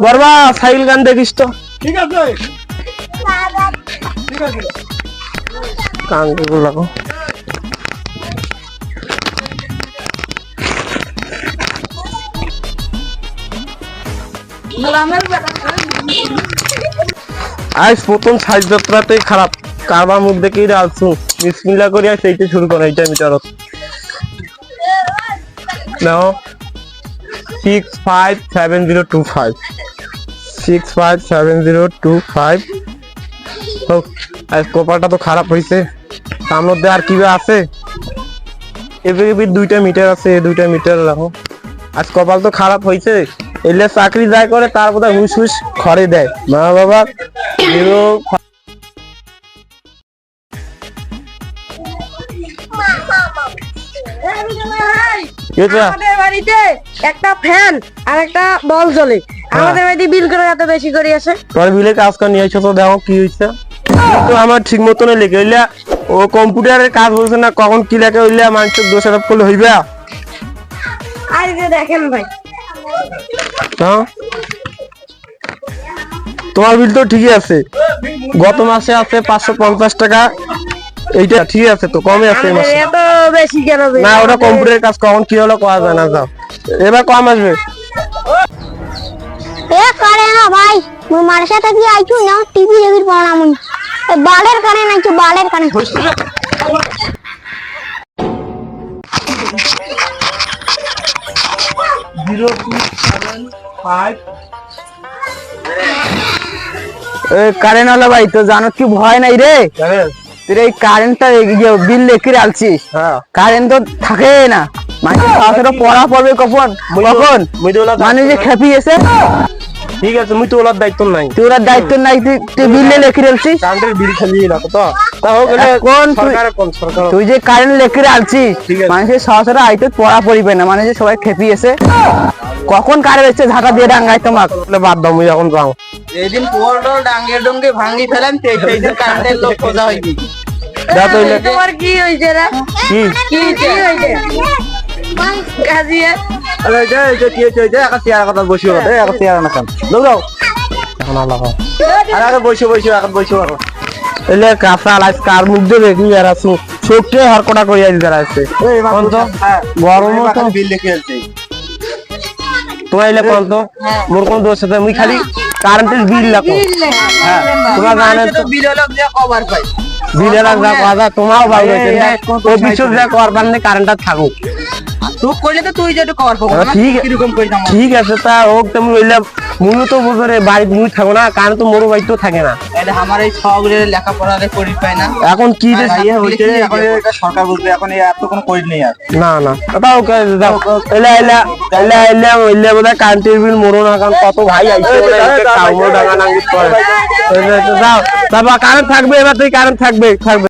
বরবা cycle গান দেখিস তো। ঠিক আছে ঠিক আছে কান গুলো লাগো। আজ প্রথম সাজ যাত্রাতেই খারাপ কারবার মুখ দেখেই আলছু বিসমিল্লাহ করি আর সেইটা শুরু করে এইটা মিটারত নাও 657025 657025 হোক আজ কপালটা তো খারাপ হয়েছে তার মধ্যে আর কি আছে এবার দুইটা মিটার আছে এই দুইটা মিটার রাখো আজ কপাল তো খারাপ হয়েছে এলে চাকরি যায় করে তার বোধহয় হুস হুস খড়ে দেয় মা বাবা আমাদের বাড়িতে একটা ফ্যান আর একটা বল জ্বলে আমাদের বাড়িতে বিল করে এত বেশি করে আছে তোর বিলে কাজ করে নিয়ে এসো তো দেখো কি হয়েছে তো আমার ঠিক মতন লিখে হইলে ও কম্পিউটারের কাজ বলছে না কখন কি লেখে হইলে মানুষের দোষারোপ করলে হইবে আর যে দেখেন ভাই হ্যাঁ তোমার বিল তো ঠিকই আছে গত মাসে আছে 550 টাকা এইটা ঠিক আছে তো কমে আছে এই মাসে এত বেশি কেন না ওটা কম্পিউটারের কাজ কখন কি হলো কোয়া যায় না যাও এবার কম আসবে এ করে না ভাই মুই মার সাথে কি আইছু না টিভি রেভির পাওনা মুই বালের কানে নাইছু বালের কানে কারেন্ট হলো ভাই তো জানো কি ভয় নাই রে তোর এই কারেন্টটা বিল লেখে রাখছিস কারেন্ট তো থাকে না মানে পড়া পড়বে কখন কখন মানে যে খেপিয়েছে ঠিক আছে মুই তো ওলার দায়িত্ব নাই তোর দায়িত্ব নাই তুই বিলে লেখে রাখছিস কারেন্টের বিল খালি রাখো তো তাও গেলে কোন সরকার তুই যে কারেন্ট লেখে রাখছিস মানুষের সরাসরি আইতে পড়া পড়িবে না মানে যে সবাই খেপিয়েছে কখন কারেন্ট এসে ঝাঁটা দিয়ে ডাঙ্গাই তোমাক বাদ দাও মুই এখন যাও যেদিন পোলডল ডাঙ্গে ডঙ্গে ভাঙি ফেলাম সেই দিন কারেন্টের লোক খোঁজা হয়নি যা তাইলে তোমার কি হইছে রে কি কি হইছে কাজিয়া আরে এই কি হইছে একা চেয়ার কথা বসিও রে একা চেয়ার না কাম দাও এখন আল্লাহ আর আগে বসিও এখন বসিও আর এলে কাঁচা লাইস কার মধ্যে দেখি আর আসু ছোটে হরকটা কইয়া দিতে আছে কোন তো গরম তো বিল লিখে আছে তো আইলে কোন তো মোর কোন দোষ আছে মুই খালি কারেন্টের বিল লাগো হ্যাঁ তোমার জানেন তো বিল হলো যে কভার পাই বিলে লাগা কথা তোমাও ভাই হইছে ও বিচুর যা করবার নে কারেন্টটা থাকুক তুই কইলে তো তুই যেটা কভার পাবো না কি রকম কই দাম ঠিক আছে তা হোক তুমি হইলে মুই তো বুঝরে বাড়ি মুই থাকো না কারণ তো মোর বাড়ি তো থাকে না এটা আমার এই সবগুলো লেখাপড়ারে করি পায় না এখন কি যে ইয়ে হইছে এখন এটা সরকার বুঝবে এখন এত কোনো করি নেই আর না না তাও দাও এলা হইলে বোধ কারেন্টের বিল মোর না কারণ কত ভাই আইছে বলে কাউমো ডাঙা নাঙ্গি করে যাও তারপর কারেন্ট থাকবে এবার তুই কারেন্ট থাকবে